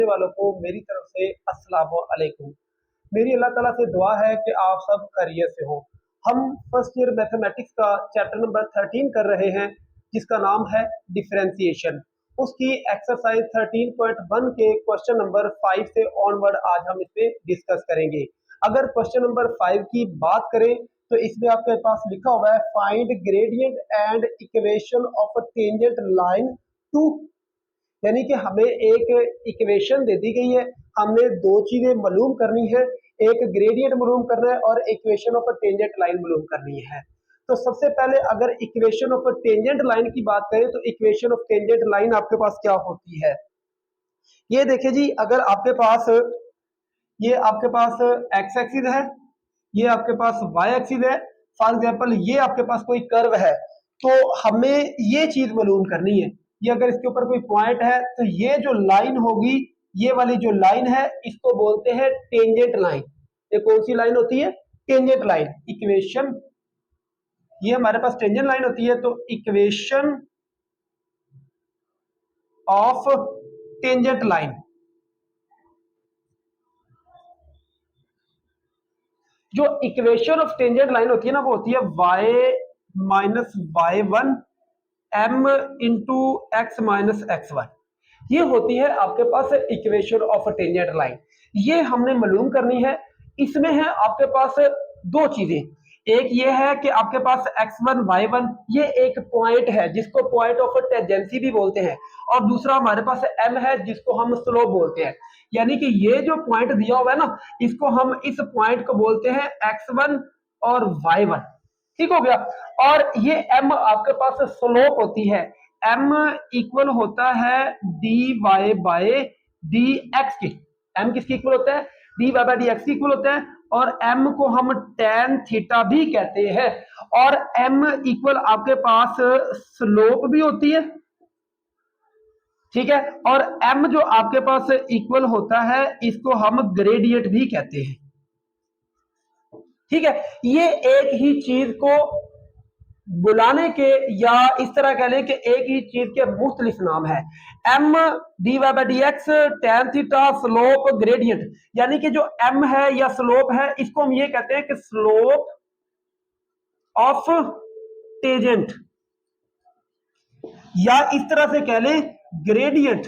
वालों को मेरी तरफ से अस्सलाम वालेकुम। मेरी अल्लाह ताला से दुआ है कि आप सब खैरियत से हो। हम फर्स्ट ईयर मैथमेटिक्स का चैप्टर नंबर 13 कर रहे हैं, जिसका नाम है डिफरेंशिएशन। उसकी एक्सरसाइज 13.1 के क्वेश्चन नंबर 5 से ऑनवर्ड आज हम इस पे डिस्कस करेंगे। अगर क्वेश्चन नंबर 5 की बात करें तो इसमें आपके पास लिखा हुआ है find gradient and equation of a tangent line to, यानी कि हमें एक इक्वेशन दे दी गई है, हमने दो चीजें मालूम करनी है, एक ग्रेडियंट मालूम करना है और equation of a tangent line मालूम करनी है। तो सबसे पहले अगर equation of a tangent line की बात करें तो इक्वेशन ऑफ टेंजेंट लाइन आपके पास क्या होती है। ये देखिए जी, अगर आपके पास ये आपके पास एक्स एक्सिस है, ये आपके पास वाई एक्सिस है, फॉर एग्जांपल ये आपके पास कोई कर्व है, तो हमें ये चीज मालूम करनी है। ये अगर इसके ऊपर कोई पॉइंट है तो ये जो लाइन होगी, ये वाली जो लाइन है इसको बोलते हैं टेंजेंट लाइन। ये कौन सी लाइन होती है? Tangent line. इक्वेशन, ये हमारे पास टेंजेंट लाइन होती है, तो इक्वेशन ऑफ टेंजेंट लाइन, जो इक्वेशन ऑफ टेंजेंट लाइन होती है ना, वो होती है y minus y one m into x minus x one. ये होती है आपके पास इक्वेशन ऑफ टेंजेंट लाइन। ये हमने मालूम करनी है। इसमें है आपके पास दो चीजें, एक ये है कि आपके पास x1 y1 ये एक पॉइंट है जिसको पॉइंट ऑफ टेंजेंसी भी बोलते हैं, और दूसरा हमारे पास m है जिसको हम स्लोप बोलते हैं। यानी कि ये जो पॉइंट दिया हुआ है ना, इसको हम इस पॉइंट को बोलते हैं x1 और y1। ठीक हो गया। और ये m आपके पास स्लोप होती है। m इक्वल होता है dy बाय dx की। m किसकी इक्वल होता है? dy बाय dx की इक्वल होता है। और m को हम tan थीटा भी कहते हैं। और m इक्वल आपके पास स्लोप भी होती है, ठीक है। और m जो आपके पास इक्वल होता है इसको हम ग्रेडियंट भी कहते हैं, ठीक है। ये एक ही चीज को बुलाने के, या इस तरह कह लें कि एक ही चीज के मुख्तलिफ नाम है। m dy by dx, tan theta, slope, gradient. यानी कि जो m है या स्लोप है, इसको हम ये कहते हैं कि स्लोप ऑफ टेंजेंट, या इस तरह से कह लें ग्रेडियंट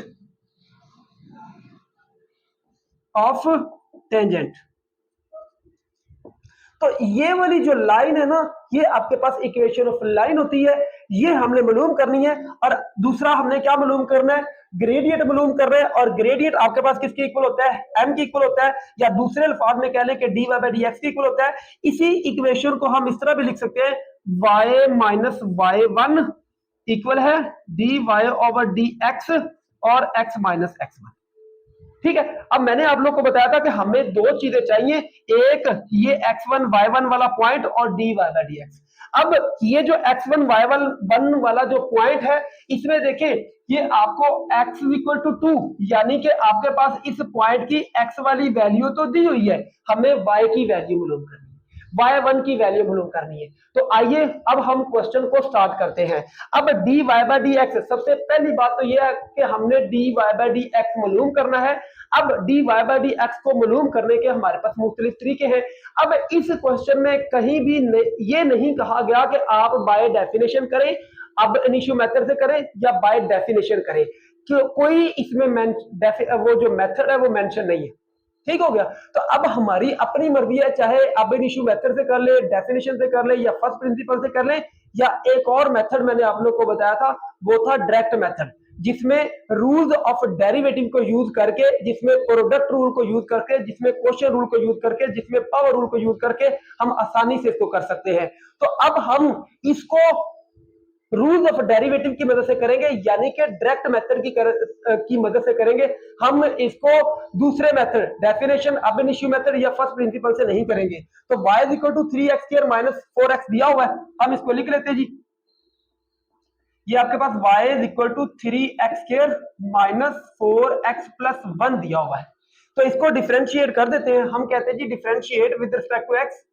ऑफ टेंजेंट। तो ये वाली जो लाइन है ना, ये आपके पास इक्वेशन ऑफ लाइन होती है, ये हमने मालूम करनी है। और दूसरा हमने क्या मालूम करना है? ग्रेडियंट मालूम कर रहे हैं। और ग्रेडियंट आपके पास किसके इक्वल होता है? m की इक्वल होता है, या दूसरे अल्फाज में कह लें कि dy बाय dx की इक्वल होता है। इसी इक्वेशन को हम इस तरह भी लिख सकते हैं, y minus y one equal है dy ओवर dx और x माइनस एक्स वन। ठीक है। अब मैंने आप लोग को बताया था कि हमें दो चीजें चाहिए, एक ये x1 y1 वाला पॉइंट और dy बाय dx। अब ये जो x1 y1 वाला जो पॉइंट है, इसमें देखें ये आपको x इक्वल टू 2, यानी कि आपके पास इस पॉइंट की x वाली वैल्यू तो दी हुई है, हमें y की वैल्यू मालूम करनी है, y1 की वैल्यू मालूम करनी है। तो आइए अब हम क्वेश्चन को स्टार्ट करते हैं। अब dy बाय dx, सबसे पहली बात तो यह है कि हमने dy बाय dx मालूम करना है। अब dy बाय dx को मालूम करने के हमारे पास मुख्तलिफ तरीके हैं। अब इस क्वेश्चन में कहीं भी ये नहीं कहा गया कि आप बाय डेफिनेशन करें, अब इनिशियो मेथड से करें या बाय डेफिनेशन करें, कि कोई इसमें वो जो मेथड है वो मेंशन नहीं है। ठीक हो गया। तो अब हमारी अपनी मर्जी है, चाहे अब इनिशियो मेथड से कर ले, डेफिनेशन से कर ले, या फर्स्ट प्रिंसिपल से कर ले, या एक और मेथड मैंने आप लोग को बताया था, वो था डायरेक्ट मेथड, जिसमें रूल्स ऑफ डेरिवेटिव को यूज करके, जिसमें प्रोडक्ट रूल को यूज करके, जिसमें क्वोशिएंट रूल को यूज करके, जिसमें पावर रूल को यूज करके हम आसानी से इसको कर सकते हैं। तो अब हम इसको रूल्स ऑफ डेरिवेटिव की मदद से करेंगे, यानी कि डायरेक्ट मेथड की मदद से करेंगे। हम इसको दूसरे method, definition, ab initio method या फर्स्ट प्रिंसिपल से नहीं करेंगे। तो y is equal to 3x² minus 4x दिया हुआ है, हम इसको लिख लेते हैं जी। ये आपके पास y is equal to 3x² minus 4x plus 1 दिया हुआ है। तो इसको डिफरेंशिएट कर देते हैं। हम कहते हैं जी differentiate with respect to x,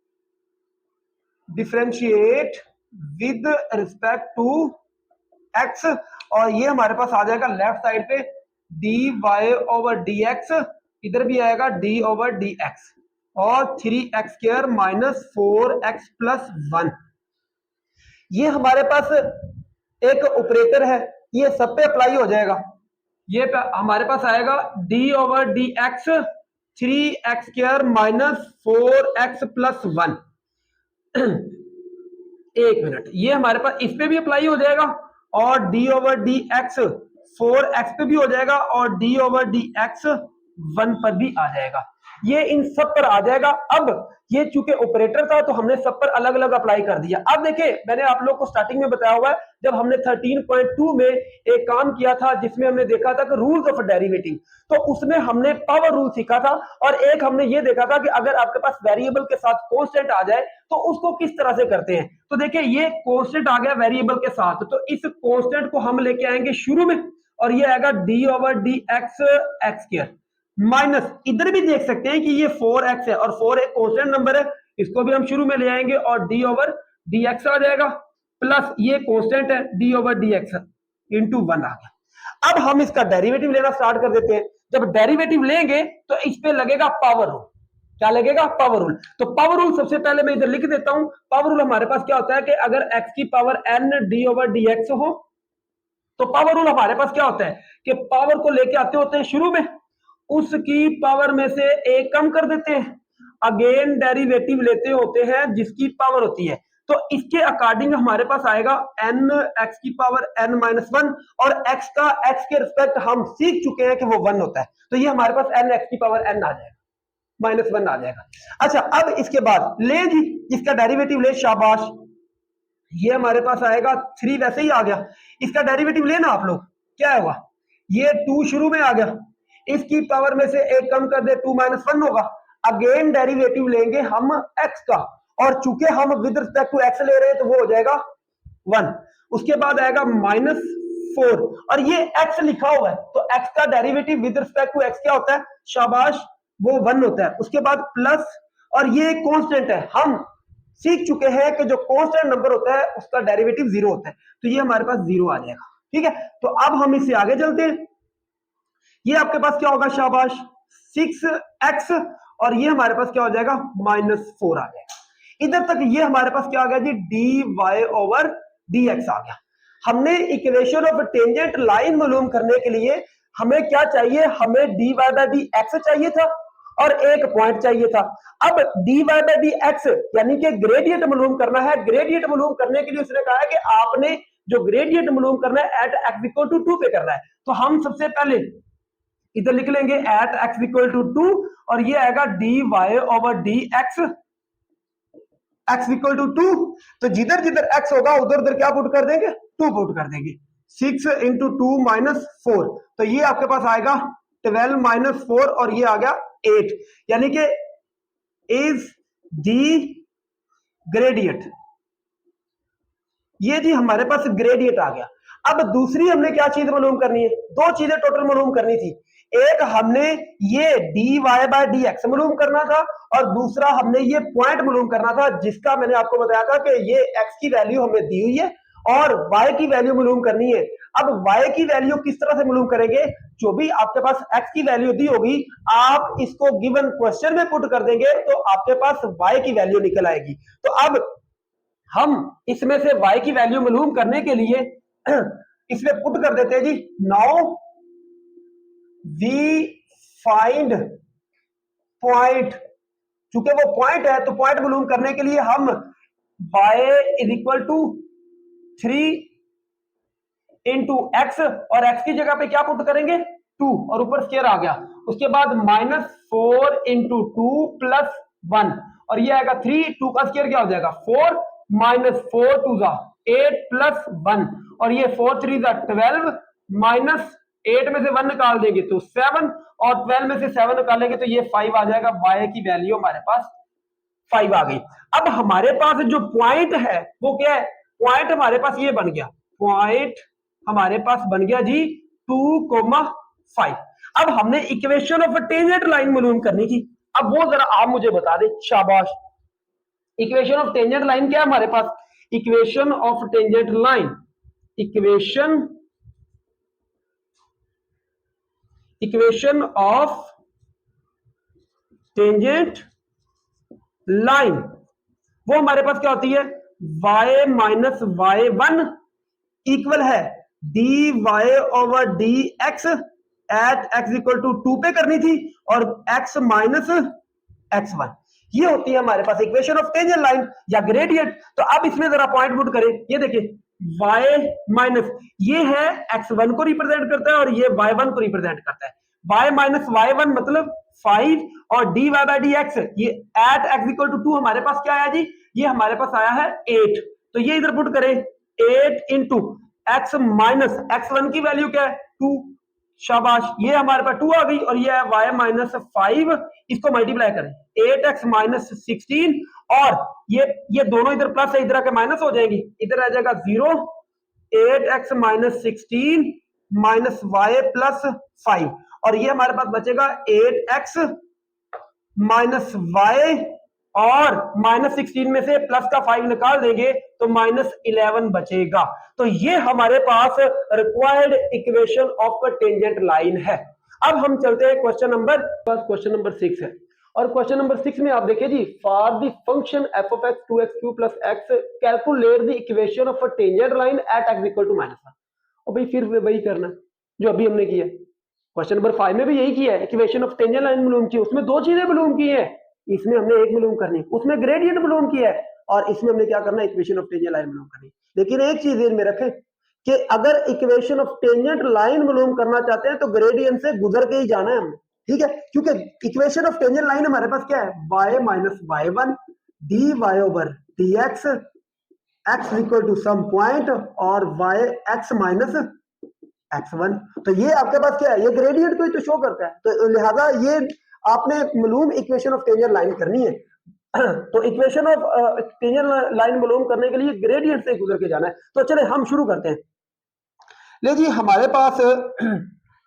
differentiate with respect to x, और ये हमारे पास आ जाएगा लेफ्ट साइड पे d Y over D x, इधर भी आएगा डी ओवर डी एक्स, और 3x² माइनस 4x प्लस 1। ये हमारे पास एक ऑपरेटर है, ये सब पे अप्लाई हो जाएगा। ये हमारे पास आएगा D over D X 3x² minus 4x plus 1। एक मिनट, ये हमारे पास इस पे भी अप्लाई हो जाएगा, और D over D x 4x पे भी हो जाएगा, और डी ओवर डी एक्स 1 पर भी आ जाएगा। ये इन सब पर आ जाएगा। अब ये चूंकि ऑपरेटर था तो हमने सब पर अलग अलग अप्लाई कर दिया। अब देखिए, मैंने आप लोग को स्टार्टिंग में बताया हुआ है, जब हमने 13.2 में एक काम किया था जिसमें हमने देखा था कि रूल्स ऑफ डेरिवेटिव, तो उसमें हमने पावर रूल सीखा था, और एक हमने ये देखा था कि अगर आपके पास वेरिएबल के साथ कांस्टेंट आ जाए तो उसको किस तरह से करते हैं। तो देखिए, ये कांस्टेंट आ गया वेरिएबल के साथ, तो इस कांस्टेंट को हम लेके आएंगे शुरू में, और ये आएगा D over D X x² minus, इधर भी देख सकते हैं कि ये 4x है, और 4 एक कांस्टेंट नंबर है, इसको भी हम शुरू में ले आएंगे, और डी ओवर डी एक्स आ जाएगा, प्लस ये कांस्टेंट है D over D x into 1 आ गया। अब हम इसका डेरिवेटिव लेना स्टार्ट कर देते हैं। जब डेरिवेटिव लेंगे तो इस पे लगेगा पावर रूल। क्या लगेगा? Power rule. तो पावर रूल सबसे पहले मैं इधर लिख देता हूं। पावर रूल हमारे पास क्या होता है कि अगर x की power n D over D x हो, तो पावर रूल हमारे पास क्या होता है कि पावर को लेके आते होते हैं शुरू में, उसकी पावर में से एक कम कर देते हैं, अगेन डेरिवेटिव लेते होते हैं जिसकी पावर होती है। तो इसके अकॉर्डिंग हमारे पास आएगा n x की पावर n माइनस 1, और x का x के रिस्पेक्ट हम सीख चुके हैं कि वो 1 होता है, तो ये हमारे पास n x की पावर n आ जाएगा, माइनस 1 आ जाएगा। अच्छा, अब इसके बाद ले जी इसका डेरिवेटिव ले, शाबाश, ये हमारे पास आएगा 3, वैसे ही आ गया। इसका डेरिवेटिव लेना आप लोग, क्या होगा, ये 2 शुरू में आ गया, इसकी पावर में से एक कम कर दे, 2 माइनस 1 होगा। अगेन डेरिवेटिव लेंगे हम x का, और चूंकि हम विद रिस्पेक्ट टू x ले रहे हैं तो वो हो जाएगा 1। उसके बाद आएगा माइनस 4, और ये x लिखा हुआ है, तो x का derivative with respect to x क्या होता है, शाबाश, वो 1 होता है। उसके बाद प्लस, और ये कांस्टेंट है, हम सीख चुके हैं कि जो कांस्टेंट नंबर होता है उसका डेरिवेटिव 0 होता है, तो ये हमारे पास 0 आ जाएगा। ठीक है, तो अब हम इससे आगे चलते हैं। ये आपके पास क्या होगा, शाबाश, 6x, और ये हमारे पास क्या हो जाएगा, माइनस 4 आ जाएगा। इधर तक ये हमारे पास क्या आ गया जी, d Y over D x आ गया। हमने इक्वेशन ऑफ टेंजेंट लाइन मालूम करने के लिए हमें क्या चाहिए, हमें d y by d x चाहिए था, और एक पॉइंट चाहिए था। अब d y by d x यानी कि ग्रेडियंट मालूम करना है। ग्रेडियंट मालूम करने के लिए उसने कहा है कि आपने जो ग्रेडियंट मालूम करना है एट एक्स इक्वल टू 2 पे करना है। तो हम सबसे पहले इधर लिख लेंगे एट एक्स इक्वल टू 2, और ये आएगा d Y over D x, x equal to 2। तो जिधर जिधर एक्स होगा उधर उधर क्या पुट कर देंगे, 2 पुट कर देंगे। 6 इंटू 2 माइनस 4, तो ये आपके पास आएगा 12 माइनस 4, और ये आ गया 8, यानी कि इज दी ग्रेडियंट। ये जी हमारे पास ग्रेडियंट आ गया। अब दूसरी हमने क्या चीज मालूम करनी है, 2 चीजें टोटल मालूम करनी थी। एक हमने ये d y by d x मालूम करना था, और दूसरा हमने ये पॉइंट मालूम करना था जिसका मैंने आपको बताया था कि ये एक्स की वैल्यू हमें दी हुई है और वाई की वैल्यू मालूम करनी है। अब वाई की वैल्यू किस तरह से मालूम करेंगे, जो भी आपके पास एक्स की वैल्यू दी होगी आप इसको गिवन क्वेश्चन में पुट कर देंगे तो आपके पास वाई की वैल्यू निकल आएगी। तो अब हम इसमें से y की वैल्यू मालूम करने के लिए इसमें पुट कर देते हैं जी। नाउ वी फाइंड पॉइंट, चूंकि वो पॉइंट है तो पॉइंट मालूम करने के लिए हम y is equal to 3 into x, और x की जगह पे क्या पुट करेंगे 2, और ऊपर स्क्वायर आ गया। उसके बाद माइनस 4 इंटू 2 प्लस 1, और ये आएगा 3, 2 का स्क्वायर क्या हो जाएगा 4, माइनस 4 टू जा 8 प्लस 1, और ये 4 3 जा 12, माइनस 8 में से 1 निकाल देंगे तो 7, और 12 में से 7 निकालेंगे तो ये 5 आ जाएगा। y की वैल्यू हमारे पास 5 आ गई। अब हमारे पास जो पॉइंट है वो क्या है, पॉइंट हमारे पास ये बन गया, पॉइंट हमारे पास बन गया जी 2,5। अब हमने इक्वेशन ऑफ टेंजेंट लाइन मालूम करनी थी। अब वो जरा आप मुझे बता दे, शाबाश। इक्वेशन ऑफ टेंजेंट लाइन क्या है हमारे पास, equation of tangent line, equation equation of tangent line, वो हमारे पास क्या होती है, y minus y one equal है d Y over D x at x equal to 2 पे करनी थी, और x माइनस एक्स वन, ये होती है हमारे पास इक्वेशन ऑफ टेंजेंट लाइन या ग्रेडियंट। तो अब इसमें जरा पॉइंट पुट करें, ये देखिए y माइनस, ये है x1 को रिप्रेजेंट करता है और ये y1 को रिप्रेजेंट करता है। y माइनस y1 मतलब 5 और dy बाई डी एक्स, ये एट x इक्वल टू 2 हमारे पास क्या आया जी, ये हमारे पास आया है 8। तो ये इधर पुट करें 8 इंटू एक्स माइनस x1 की वैल्यू क्या है 2, शाबाश, ये हमारे पास 2 आ गई, और ये है y माइनस 5, इसको मल्टीप्लाई करें 8x माइनस 16, और ये दोनों इधर प्लस है, इधर आके माइनस हो जाएंगी, इधर आ जाएगा 0, 8x minus 16 minus y plus 5, और ये हमारे पास बचेगा 8x माइनस y, और माइनस 16 में से प्लस का 5 निकाल देंगे तो माइनस 11 बचेगा। तो ये हमारे पास required equation of tangent line है। अब हम चलते हैं क्वेश्चन नंबर 6 है, और क्वेश्चन नंबर 6 में आप देखिए जी, for the function f of x 2x cube plus x calculate the equation of tangent line at x equal to -1। और भाई फिर वही करना जो अभी हमने किया, क्वेश्चन नंबर 5 में भी यही किया है, इक्वेशन ऑफ टेंजेंट लाइन मालूम की, उसमें दो चीजें मालूम की है, इसमें हमने एक मालूम करनी, उसमें ग्रेडियंट मालूम किया है, और इसमें हमने क्या करना है, इक्वेशन ऑफ टेंजेंट लाइन मालूम करनी। लेकिन एक चीज ध्यान में रखें कि अगर इक्वेशन ऑफ टेंजेंट लाइन मालूम करना चाहते हैं तो ग्रेडियंट से गुजर के ही जाना है हमने, ठीक है, क्योंकि इक्वेशन ऑफ टेंजेंट लाइन हमारे पास क्या है, y minus y one d Y over D x x equal to some point और y x माइनस x1। तो ये आपके पास क्या है, ये ग्रेडियंट को ही तो शो करता है, तो लिहाजा ये आपने मालूम इक्वेशन ऑफ टेंजेंट लाइन करनी है। तो इक्वेशन ऑफ टेंजेंट लाइन मालूम करने के लिए ग्रेडियंट से गुजर के जाना है। तो चले हम शुरू करते हैं। ले जी, हमारे पास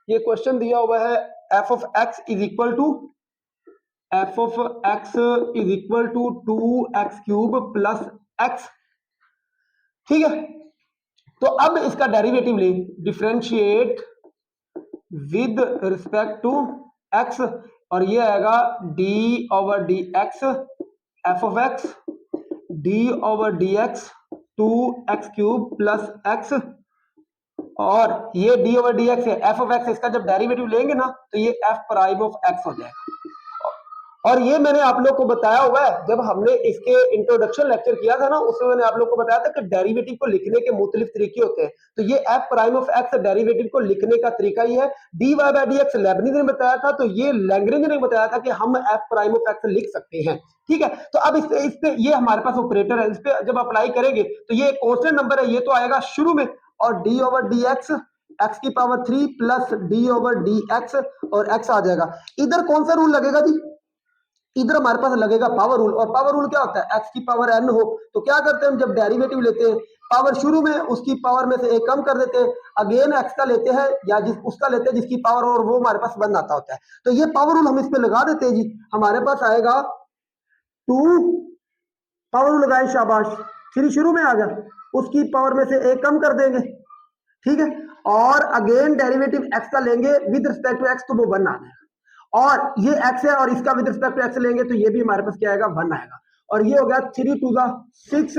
ये क्वेश्चन दिया हुआ है, f of x is equal to 2x cube plus x, ठीक है। तो अब इसका डेरिवेटिव ले, differentiate with respect to x, और ये आएगा d over D x f of x d over D x 2x cube plus x, और ये d ओवर डी एक्स है, f ऑफ x, इसका जब डेरिवेटिव लेंगे ना तो ये f प्राइम ऑफ x हो जाएगा। और ये मैंने आप लोग को बताया हुआ है, जब हमने इसके इंट्रोडक्शन लेक्चर किया था ना, उसमें मैंने आप लोग को बताया था कि डेरिवेटिव को लिखने के मुख्तलिफ तरीके होते हैं। तो ये f prime of x derivative को लिखने का तरीका ही है। dy by d x Lebanese ने बताया था, तो ये लैग्रेंज ने बताया था कि हम f प्राइम ऑफ x लिख सकते हैं, ठीक है। तो अब इस पे ये हमारे पास ऑपरेटर है, इस पे जब अप्लाई करेंगे तो ये कॉन्स्टेंट नंबर है, ये तो आएगा शुरू में, और d over D x x की power 3 plus d over D x, और x आ जाएगा। इधर कौन सा रूल लगेगा जी, इधर हमारे पास लगेगा पावर रूल, और पावर रूल क्या होता है, x की पावर n हो तो क्या करते हैं हम, जब डेरिवेटिव लेते हैं पावर शुरू में उसकी पावर में से एक कम कर देते हैं, अगेन x का लेते हैं या उसका लेते हैं जिसकी पावर, और वो हमारे पास 1 आता होता है। तो ये पावर रूल हम इस पे लगा देते हैं जी, हमारे पास आएगा 2, पावर रूल लगाए, शाबाश, 3 शुरू में आ गया, उसकी पावर में से एक कम कर देंगे, ठीक है, और अगेन डेरिवेटिव x का लेंगे विद रिस्पेक्ट टू x, तो वो 1 आ जाएगा, और ये x है और इसका विद रिस्पेक्ट टू x लेंगे तो ये भी हमारे पास क्या आएगा, 1 आएगा, और ये हो गया 3 टू द 6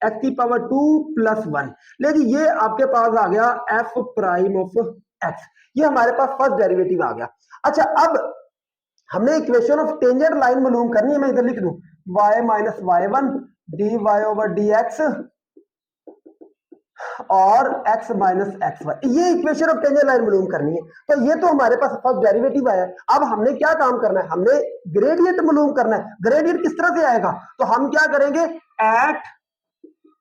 x की पावर 2 प्लस 1। लेकिन ये आपके पास आ गया f प्राइम ऑफ x, ये हमारे पास फर्स्ट डेरिवेटिव आ गया। अच्छा, अब हमने इक्वेशन ऑफ टेंजेंट लाइन मालूम करनी है, मैं इधर लिख दूं y minus y one d Y over D x और x माइनस एक्स वाई, ये इक्वेशन ऑफ टेंजेंट लाइन मालूम करनी है। तो ये तो हमारे पास फर्स्ट डेरिवेटिव आया। अब हमने क्या काम करना है, हमने ग्रेडियंट मालूम करना है। ग्रेडियंट किस तरह से आएगा, तो हम क्या करेंगे, at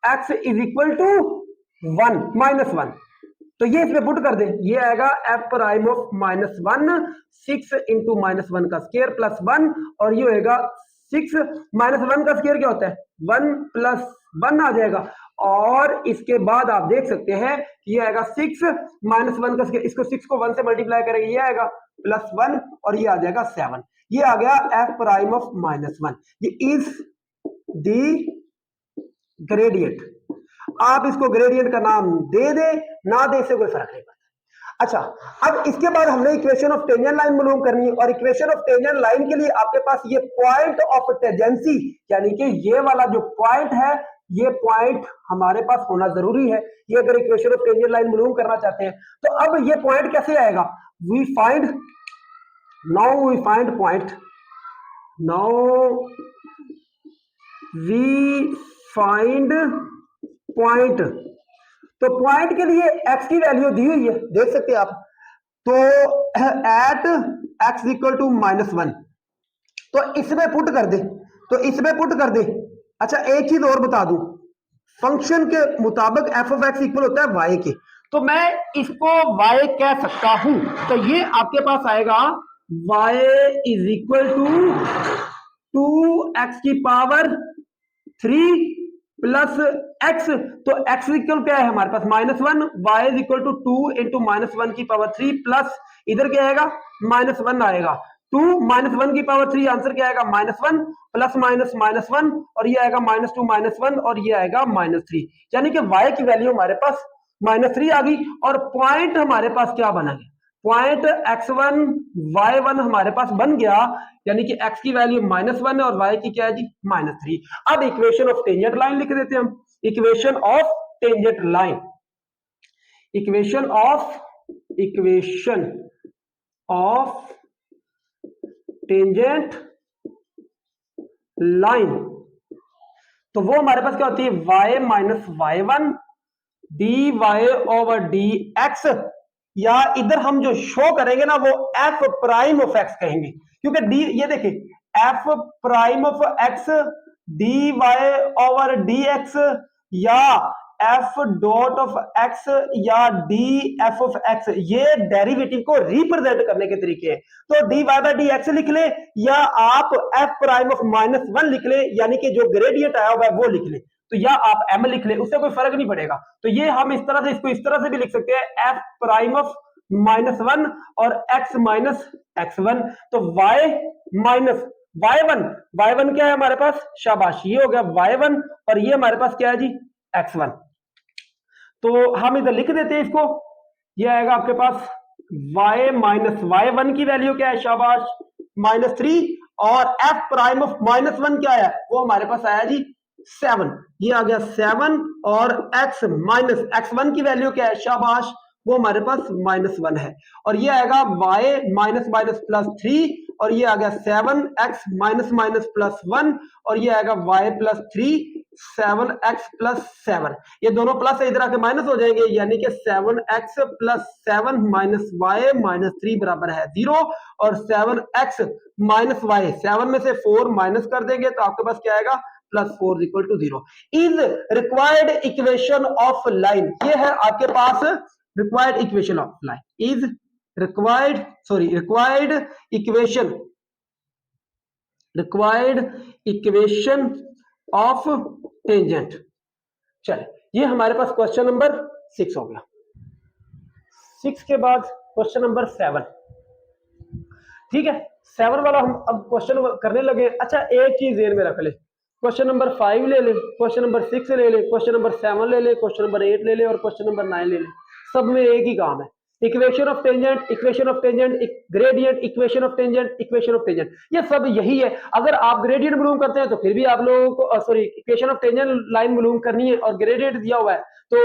x is equal to 1 minus 1, तो ये इसमें पुट कर दे, ये आएगा f प्राइम ऑफ -1 6 इंटू -1 का स्क्वायर प्लस 1, और ये होएगा 6 -1 का स्क्वायर क्या होता है, 1 प्लस 1 आ जाएगा, और इसके बाद आप देख सकते हैं कि ये आएगा 6 -1 का स्क्वायर, इसको 6 को 1 से मल्टीप्लाई करेंगे, ये आएगा +1, और ये आ जाएगा 7, ये आ गया f प्राइम ऑफ -1। ये इज दी ग्रेडियंट, आप इसको ग्रेडियंट का नाम दे दे ना दे, से कोई फर्क नहीं पड़ता। अच्छा, अब इसके बाद हमने इक्वेशन ऑफ टेंजेंट लाइन मालूम करनी है, और इक्वेशन ऑफ टेंजेंट लाइन के लिए आपके पास ये पॉइंट ऑफ टेंजेंसी यानी कि ये वाला जो पॉइंट है, ये पॉइंट हमारे पास होना जरूरी है। ये अगर इक्वेशन ऑफ टेंजेंट लाइन मालूम करना चाहते हैं तो अब ये पॉइंट कैसे आएगा? We find point, now we find point. तो पॉइंट के लिए x की वैल्यू दी हुई है, देख सकते हैं आप। तो एट x इक्वल टू -1, तो इसमें पुट कर दे, अच्छा एक चीज और बता दूं, फंक्शन के मुताबिक f ऑफ x इक्वल होता है y के, तो मैं इसको y कह सकता हूं। तो ये आपके पास आएगा y is equal to 2x की पावर 3 प्लस x। तो x इक्वल क्या है हमारे पास -1, y is equal to 2 into -1 की पावर 3 प्लस इधर क्या आएगा -1 आएगा, 2 -1 की पावर 3, आंसर क्या आएगा -1 प्लस -1 और ये आएगा -2 -1 और ये आएगा -3, यानी कि y की वैल्यू हमारे पास -3 आ गई। और पॉइंट हमारे पास क्या बना गया? पॉइंट x1 y1 हमारे पास बन गया, यानी कि x की वैल्यू -1 है और y की क्या है जी -3। अब इक्वेशन ऑफ टेंजेंट लाइन लिख देते हैं हम। Equation of tangent line, equation of tangent line, तो वो हमारे पास क्या होती है? y minus y1 dy over dx, या इधर हम जो शो करेंगे ना वो f प्राइम ऑफ x कहेंगे, क्योंकि d ये देखिए f prime of x dy over dx या f डॉट ऑफ x या df ऑफ x, ये डेरिवेटिव को रिप्रेजेंट करने के तरीके हैं। तो dy बाय dx लिख ले या आप f प्राइम ऑफ -1 लिख ले, यानी कि जो ग्रेडियंट आया हुआ है वो लिख ले, तो या आप m लिख ले, उससे कोई फर्क नहीं पड़ेगा। तो ये हम इस तरह से, इसको इस तरह से भी लिख सकते हैं, f प्राइम ऑफ -1 और x माइनस x1। तो y माइनस y1 क्या है हमारे पास? शाबाश, ये हो गया y1 और ये हमारे पास क्या है जी x1। तो हम इधर लिख देते हैं इसको, ये आएगा आपके पास y माइनस y1 की वैल्यू क्या है? शाबाश -3, और f प्राइम ऑफ -1 क्या है? वो हमारे पास आया जी 7, ये आ गया 7, और x माइनस x1 की वैल्यू क्या है? शाबाश, वो हमारे पास -1 है, और ये आएगा y माइनस प्लस 3, और ये आ गया 7x माइनस प्लस 1, और ये आएगा y प्लस 3 7x प्लस 7, ये दोनों प्लस इधर आके माइनस हो जाएंगे, यानी कि 7x plus 7 minus y minus 3 बराबर है 0, और 7x माइनस y, 7 में से 4 माइनस कर देंगे तो आपके पास क्या आएगा? +4 equal to 0 is required equation of line. ये है आपके पास required equation of line, is required equation of tangent. चलिए, ये हमारे पास क्वेश्चन नंबर 6 हो गया। 6 के बाद क्वेश्चन नंबर 7, ठीक है। 7 वाला हम अब क्वेश्चन करने लगे। अच्छा, एक चीज ध्यान में रख ले, क्वेश्चन नंबर 5 ले ले, क्वेश्चन नंबर 6 ले ले, क्वेश्चन नंबर 7 ले ले, क्वेश्चन नंबर 8 ले ले, और क्वेश्चन नंबर 9 ले ले, सब में एक ही काम है, equation of tangent, gradient, equation of tangent, ये सब यही है। अगर आप ग्रेडियंट मालूम करते हैं तो फिर भी आप लोगों को इक्वेशन ऑफ टेंजेंट लाइन मालूम करनी है, और ग्रेडियंट दिया हुआ है तो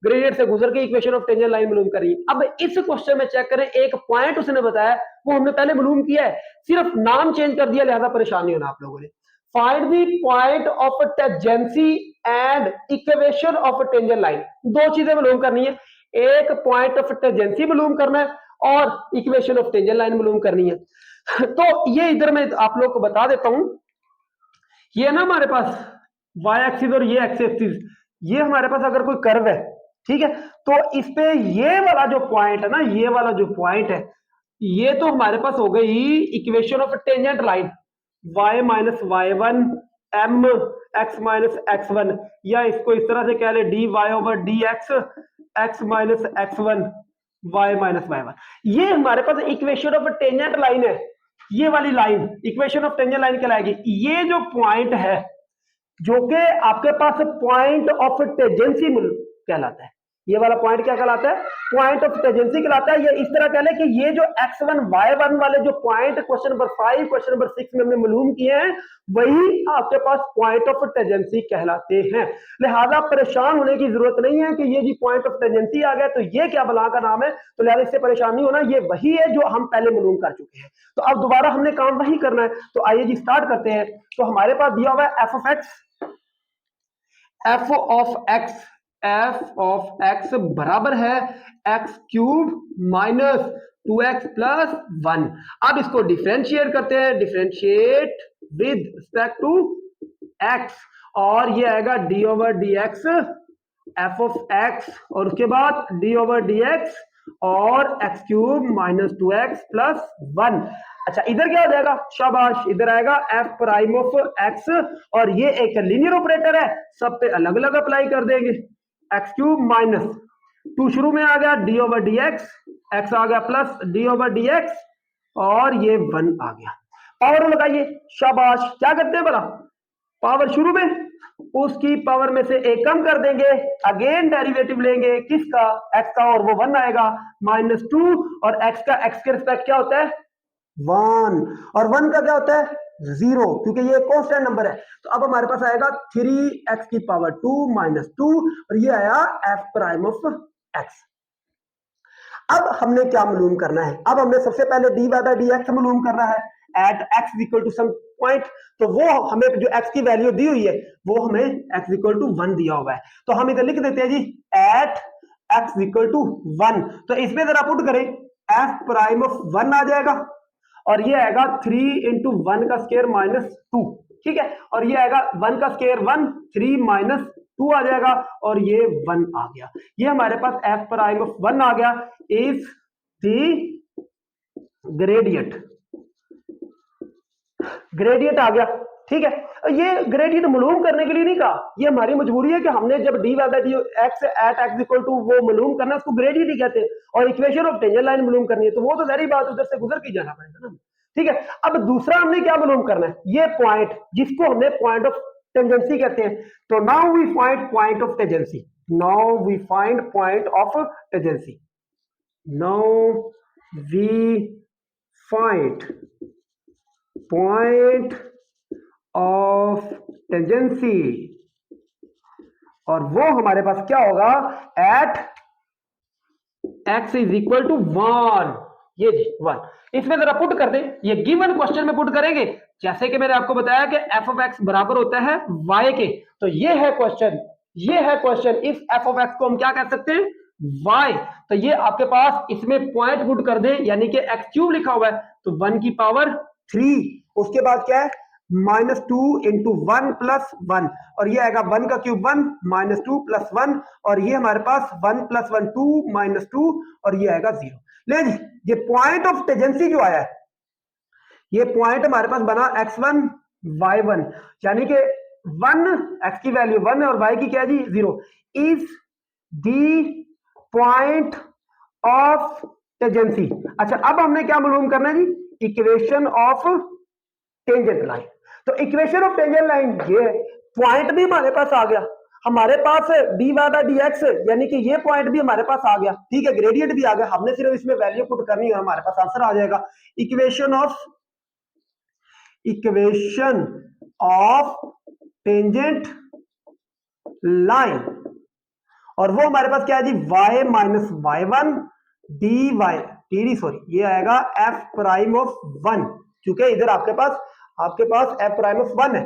ग्रेडियंट से गुजर के इक्वेशन ऑफ टेंजेंट लाइन मालूम करनी है। अब इस क्वेश्चन में चेक करें, एक पॉइंट उसने बताया वो हमने पहले मालूम किया है, सिर्फ नाम चेंज कर दिया, लिहाजा परेशान नहीं होना आप लोगों ने। Find the point of tangency and equation of tangent line, दो चीजें मालूम करनी है, एक पॉइंट ऑफ टेंजेंसी मालूम करना है और इक्वेशन ऑफ टेंजेंट लाइन मालूम करनी है। तो ये इधर मैं आप लोग को बता देता हूं, ये ना हमारे पास y एक्सिस और ये एक्स एक्सिस, ये हमारे पास अगर कोई कर्व है, ठीक है, तो इस पे ये वाला जो पॉइंट है ना, ये वाला जो पॉइंट है, ये तो हमारे पास हो गई equation of tangent line, y minus y1 m x minus x1, या इसको इस तरह से कह ले dy over dx x minus x1 y minus y1, ये हमारे पास इक्वेशन ऑफ टेंजेंट लाइन है। ये वाली line equation of tangent line कहलाएगी। ये जो पॉइंट है जो कि आपके पास पॉइंट ऑफ टेंजेंसी कहलाता है, ये वाला पॉइंट क्या कहलाता है? पॉइंट ऑफ टेंजेंसी कहलाता है। ये इस तरह कह ले कि ये जो x1 y1 वाले जो point question number 5 question number 6 में हमने मालूम किए हैं, वही आपके पास पॉइंट ऑफ टेंजेंसी कहलाते हैं। लिहाजा परेशान होने की जरूरत नहीं है कि ये जी पॉइंट ऑफ टेंजेंसी आ गया तो ये क्या बला का नाम है, तो लिहाजा इससे परेशान नहीं होना, ये वही है जो हम पहले मालूम कर चुके हैं। तो अब दोबारा हमने काम वही करना है। तो आइए जी स्टार्ट करते हैं। तो हमारे पास दिया हुआ है एफ ऑफ एक्स बराबर है x cube minus 2x plus 1। अब इसको डिफरेंशिएट करते हैं, differentiate with respect to x, और ये आएगा D over D x f of x, और उसके बाद डी ओवर डी एक्स और x cube minus 2x plus 1। अच्छा इधर क्या हो जाएगा? शाबाश, इधर आएगा एफ प्राइम ऑफ एक्स, और ये एक लीनियर ऑपरेटर है, सब पे अलग अलग अप्लाई कर देंगे। एक्स क्यूब माइनस 2 शुरू में आ गया d over D x, x आ गया plus d over D x, और ये 1 आ गया। पावर लगाइए, शाबाश। क्या करते हैं भला? पावर शुरू में उसकी पावर में से एक कम कर देंगे, अगेन डेरिवेटिव लेंगे किसका? एक्स का, और वो 1 आएगा -2, और एक्स का एक्स के रिस्पेक्ट क्या होता है? 1, और 1 का क्या होता है? 0, क्योंकि ये कांस्टेंट नंबर है। तो अब हमारे पास आएगा 3x की पावर 2 -2, और ये आया f प्राइम ऑफ x। अब हमने क्या मालूम करना है? अब हमने सबसे पहले dy बाय dx मालूम करना है at x equal to some point. तो वो हमें जो x की वैल्यू दी हुई है वो हमें x इक्वल टू 1 दिया हुआ है, तो हम इधर लिख देते हैं जी एट x इक्वल टू 1। तो इसमें जरा पुट करें, f प्राइम ऑफ 1 आ जाएगा, और ये आएगा 3 इंटू 1 का स्क्वायर -2, ठीक है, और ये आएगा 1 का स्क्वायर 1, 3 माइनस 2 आ जाएगा, और ये 1 आ गया। ये हमारे पास f प्राइम ऑफ 1 आ गया, इज द ग्रेडियंट। ग्रेडियंट आ गया, ठीक है। ये ग्रेडियंट मालूम करने के लिए नहीं कहा, ये हमारी मजबूरी है कि हमने जब d by d x at x equal to वो मालूम करना है, उसको ग्रेडियंट ही कहते हैं, और इक्वेशन ऑफ टेंजेंट लाइन मालूम करनी है, तो वो तो सारी बात उधर से गुजर के जाना पड़ेगा ना, ठीक है। अब दूसरा हमने क्या मालूम करना है? ये पॉइंट जिसको हमने पॉइंट ऑफ टेंजेंसी कहते हैं। तो now we find point of tangency, now we find point of tangency, now we find point of tangency, और वो हमारे पास क्या होगा? At x is equal to 1, ये जी 1। इसमें जरा पुट कर दे, ये गिवन क्वेश्चन में पुट करेंगे, जैसे कि मैंने आपको बताया कि f ऑफ x बराबर होता है y के। तो ये है क्वेश्चन, ये है क्वेश्चन। इस f ऑफ x को हम क्या कह सकते हैं? y। तो ये आपके पास इसमें पॉइंट पुट कर दे, यानी कि x क्यूब लिखा हुआ है, तो 1 की पावर 3, उसके बाद क्या है? -2 इंटू 1 प्लस 1, और ये आएगा 1 का क्यूब 1 -2 प्लस 1, और ये हमारे पास 1 प्लस 1 2 -2, और ये आएगा 0। ले जी, ये पॉइंट ऑफ टेंजेंसी जो आया है, ये पॉइंट हमारे पास बना x1 y1, यानी कि 1 x की वैल्यू 1 है और y की क्या है जी? 0, is the point of tangency. अच्छा अब हमने क्या मालूम करना है जी? Equation of tangent line. तो इक्वेशन ऑफ टेंजेंट लाइन ये है, पॉइंट भी हमारे पास आ गया, हमारे पास d y by d x, यानी कि ये पॉइंट भी हमारे पास आ गया, ठीक है, ग्रेडियंट भी आ गया, हमने सिर्फ इसमें वैल्यू पुट करनी है, हमारे पास आंसर आ जाएगा। इक्वेशन ऑफ टेंजेंट लाइन, और वो हमारे पास क्या है जी? y minus y1 dy sorry, ये आएगा f प्राइम ऑफ 1, क्योंकि इधर आपके पास f प्राइम ऑफ 1 है,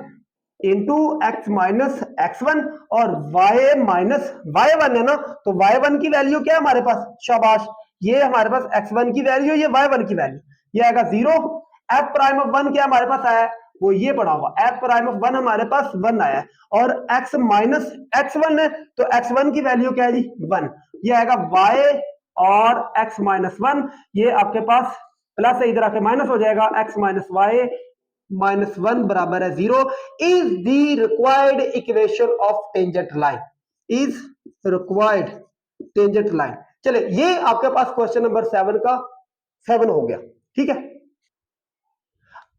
इंटू x माइनस x1, और y माइनस y1 है ना, तो y1 की वैल्यू क्या है हमारे पास? शाबाश, ये हमारे पास x1 की वैल्यू, ये y1 की वैल्यू, ये आएगा 0। f प्राइम ऑफ 1 क्या हमारे पास आया है? वो ये पड़ा हुआ f प्राइम ऑफ 1 हमारे पास 1 आया है, और x माइनस x1 है, तो x1 की वैल्यू क्या है जी? 1, ये आएगा y और x माइनस 1, ये आपके पास प्लस है, इधर आके माइनस हो जाएगा, x माइनस y माइनस 1 बराबर है 0, is the required equation of tangent line, is required tangent line. चले, ये आपके पास क्वेश्चन नंबर 7 का 7 हो गया, ठीक है।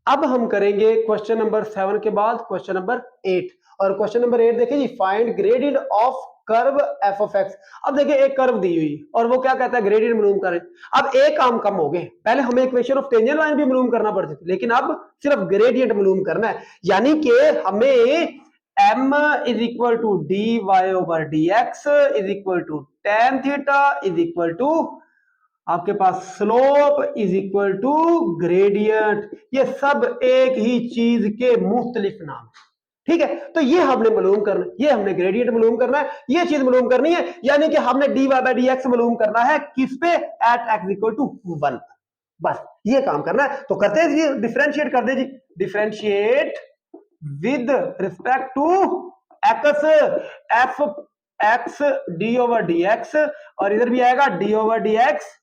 अब हम करेंगे क्वेश्चन नंबर 7 के बाद क्वेश्चन नंबर 8, और क्वेश्चन नंबर 8 देखिए जी, find gradient of curve f of x. अब देखिए एक कर्व दी हुई और वो क्या कहता है ग्रेडियंट मालूम करें। अब एक काम कम हो गए, पहले हमें इक्वेशन ऑफ टेंजेंट लाइन भी मालूम करना पड़ती थी, लेकिन अब सिर्फ ग्रेडियंट मालूम करना है, यानी कि हमें m is equal to D Y over D X is equal to ten theta is equal to आपके पास slope is equal to gradient. ये सब एक ही चीज के मुख्तलिफ नाम, ठीक है। तो ये हमने मालूम करना, ये हमने ग्रेडियंट मालूम करना है, ये चीज मालूम करनी है, यानी कि हमने d y by d x मालूम करना है किस पे, एट एक्स इक्वल टू 1। बस ये काम करना है। तो करते हैं जी, डिफरेंशिएट कर दे जी, differentiate with respect to X, F X D over D x, और इधर भी आएगा D over D X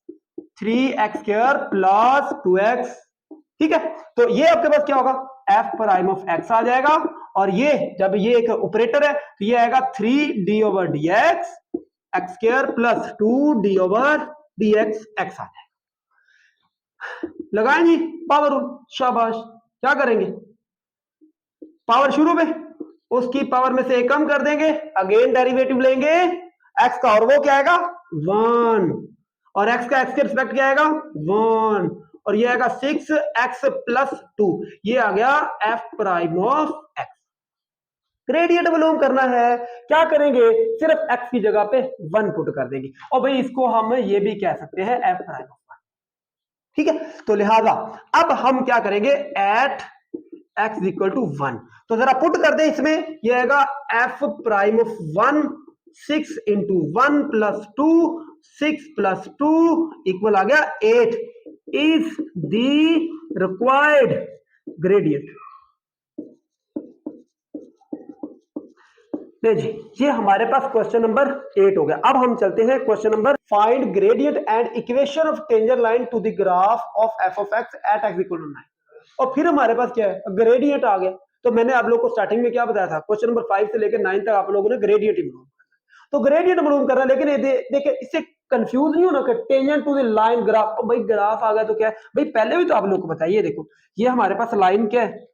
3x² plus 2x, ठीक है। तो ये आपके पास क्या होगा, एफ प्राइम ऑफ एक्स आ जाएगा, और ये जब ये एक ऑपरेटर है तो ये आएगा 3d over D X x² plus 2d over D x x आ जाएगा। लगाएं जी पावर रूल, शाबाश। क्या करेंगे, पावर शुरू में उसकी पावर में से एक कम कर देंगे, अगेन डेरिवेटिव लेंगे x का, और वो क्या आएगा 1, और x का x के रिस्पेक्ट क्या आएगा 1, और ये आएगा 6x प्लस 2, ये आ गया f prime of x। Gradient मालूम करना है, क्या करेंगे, सिर्फ x की जगह पे 1 पुट कर देंगे, और भाई इसको हम ये भी कह सकते हैं f प्राइम ऑफ 1, ठीक है। तो लिहाजा अब हम क्या करेंगे, एट x इक्वल टू 1, तो जरा पुट कर दे इसमें, ये आएगा f prime of 1 6 into 1 plus 2, 6 plus 2 equal आ गया 8 इज द रिक्वायर्ड ग्रेडियंट। जी ये हमारे पास क्वेश्चन नंबर 8 हो गया। अब हम चलते हैं question number, find gradient and equation of tangent line to the graph of f of x at x equal to 9। और फिर हमारे पास क्या है, ग्रेडियंट आ गया। तो मैंने आप लोगों को स्टार्टिंग में क्या बताया था, क्वेश्चन नंबर 5 से लेकर 9 तक आप लोगों ने ग्रेडियंट ही मालूम करना। तो ग्रेडियंट मालूम करना, लेकिन देखिए इससे कंफ्यूज नहीं होना कि tangent to the line graph, तो भाई ग्राफ आ गया तो क्या है भाई, पहले भी तो आप लोगों को बताइए, देखो ये हमारे पास लाइन क्या है,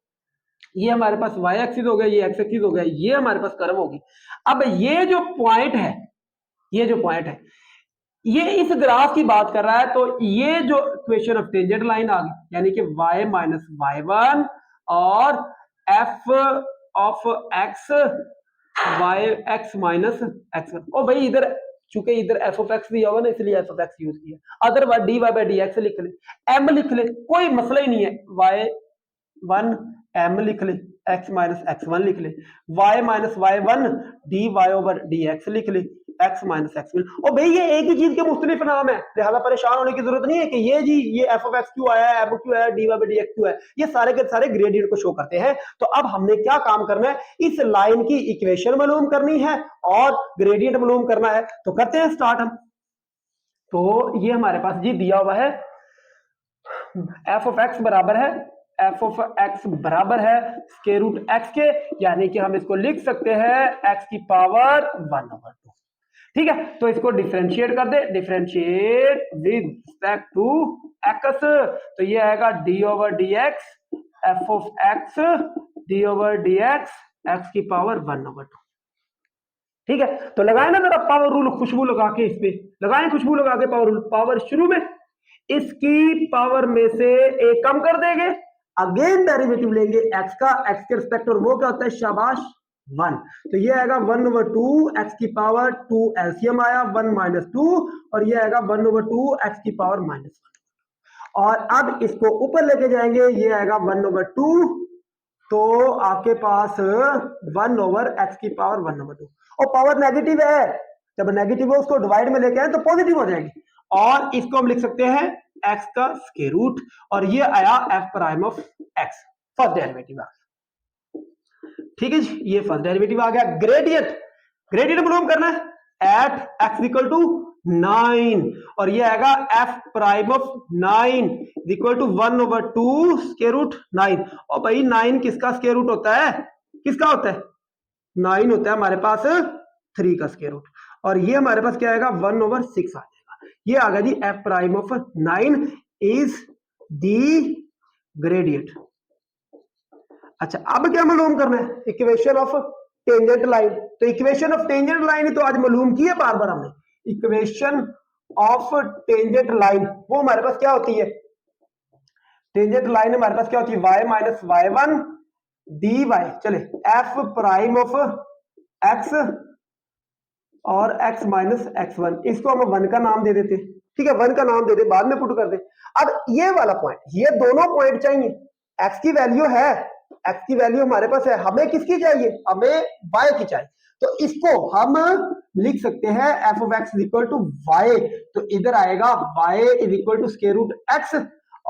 ये हमारे पास y एक्सिस हो गया, ये x एक्सिस हो गया, ये हमारे पास कर्व होगी। अब ये जो पॉइंट है, ये जो पॉइंट है ये इस ग्राफ की बात कर रहा है, तो ये जो इक्वेशन ऑफ टेंजेंट लाइन आ गई, यानी कि y माइनस y1 और f of x y x minus x1। ओ भाई इधर चूंकि इधर f ऑफ x दिया होगा ना, इसलिए f ऑफ x यूज किया, अदरवाइज dy बाई dx लिख ले, m लिख ले, कोई मसला ही नहीं है, y1 m लिख ले, x माइनस x1 लिख ले, y minus y1 dy over dx लिख ले, x माइनस x1। और भाई ये एक ही चीज के मुख्तलिफ नाम है, लिहाजा परेशान होने की जरूरत नहीं है कि ये जी ये f ऑफ x क्यों आया है, m क्यों आया, dy बाई dx क्यों है, ये सारे के सारे ग्रेडियंट को शो करते हैं। तो अब हमने क्या काम करना है, इस लाइन की इक्वेशन मालूम करनी है और ग्रेडियंट मालूम करना है। तो करते हैं स्टार्ट हम। तो ये हमारे पास जी दिया हुआ है f ऑफ x बराबर है, f ऑफ x बराबर है स्क्वायर रूट x के, यानी कि हम इसको लिख सकते हैं x की पावर 1 ओवर 2, ठीक है। तो इसको डिफरेंशिएट कर दे, differentiate with respect to x, तो ये आएगा d over dx f of x d over dx x की पावर 1 ओवर 2, ठीक है। तो लगाए ना जरा पावर रूल, खुशबू लगा के, इस पे लगाएं खुशबू लगा के पावर रूल। पावर शुरू में इसकी पावर में से एक कम कर देंगे, अगेन डेरिवेटिव लेंगे x का, x के रिस्पेक्ट, और वो क्या होता है, शाबाश 1। तो ये आएगा 1 ओवर 2 x की पावर 2, एलसीएम आया 1 माइनस 2, और ये आएगा 1 ओवर 2 x की पावर माइनस 1। और अब इसको ऊपर लेके जाएंगे, ये आएगा 1 ओवर 2, तो आपके पास 1 ओवर x की पावर 1 ओवर 2, और पावर नेगेटिव है, जब नेगेटिव है उसको डिवाइड में लेके आए तो पॉजिटिव हो जाएगी, और इसको हम लिख सकते हैं x का स्क्वायर रूट, और ये आया f prime of x, first derivative आ गया, ठीक है जी, ये फर्स्ट डेरिवेटिव आ गया। ग्रेडियंट, ग्रेडियंट मालूम करना है एट x इक्वल टू 9, और ये आएगा f prime of 9 equal to 1 over 2 square root 9। और भाई 9 किसका स्क्वायर रूट होता है, किसका होता है, 9 होता है हमारे पास 3 का स्क्वायर रूट, और ये हमारे पास क्या आएगा 1 ओवर 6 आ जाएगा। ये आ गया जी f prime of 9 is the gradient. अच्छा अब क्या मालूम करना है, इक्वेशन ऑफ टेंजेंट लाइन। तो इक्वेशन ऑफ टेंजेंट लाइन ही तो आज मालूम की है बार बार हमने। इक्वेशन ऑफ टेंजेंट लाइन वो हमारे पास क्या होती है, टेंजेंट लाइन हमारे पास क्या होती है, y minus y one d y. चले एफ प्राइम ऑफ एक्स और x माइनस एक्स वन, इसको हम वन का नाम दे देते, ठीक है, वन का नाम दे दे, बाद में पुट कर दे। अब ये वाला पॉइंट, ये दोनों पॉइंट चाहिए, x की वैल्यू है, x की वैल्यू हमारे पास है, हमें किसकी चाहिए, हमें y की चाहिए। तो इसको हम लिख सकते हैं f of x equal to y. तो इधर आएगा y is equal to square root x,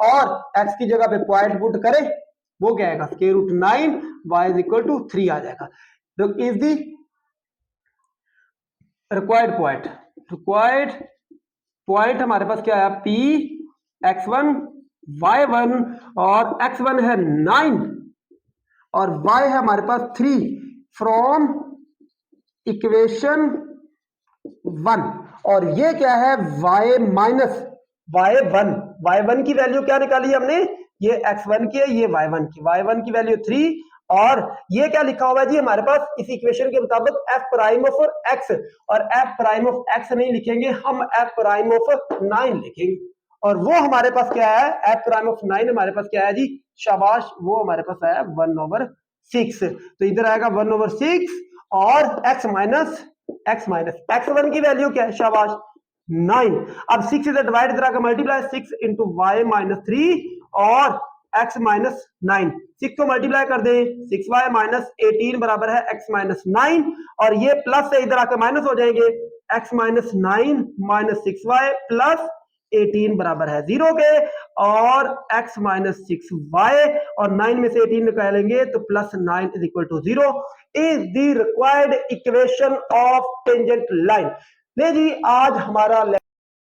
और x की जगह पे पॉइंट पुट करें, वो क्या आएगा square root 9, y is equal to 3 आ जाएगा। तो इज दी रिक्वायर्ड पॉइंट हमारे पास क्या है, P x1 y1, और x1 है 9 और y है हमारे पास 3 फ्रॉम इक्वेशन 1। और ये क्या है y माइनस y1 की वैल्यू क्या निकाली हमने, ये x1 की है, ये y1 की वैल्यू 3, और ये क्या लिखा हुआ है जी हमारे पास इस इक्वेशन के मुताबिक f प्राइम ऑफ x, और f प्राइम ऑफ x नहीं लिखेंगे हम, f प्राइम ऑफ 9 लिखेंगे, और वो हमारे पास क्या है, f प्राइम ऑफ 9 हमारे पास क्या है जी, शाबाश, वो हमारे पास आया 1/6। तो इधर आएगा 1/6 और x माइनस x1 की वैल्यू क्या है, शाबाश 9। अब 6 इधर डिवाइड, इधर आकर मल्टीप्लाई, 6 इंटू वाई माइनस 3 और x माइनस 9, 6 को मल्टीप्लाई कर दें, 6y माइनस 18 बराबर है x माइनस 9, और ये प्लस से इधर आकर माइनस हो जाएंगे, x minus 9 minus 6y plus 18 बराबर है 0 के, और x माइनस 6y और 9 में से 18 निकालेंगे तो plus 9 is equal to 0 is the required equation of tangent line. ले जी आज हमारा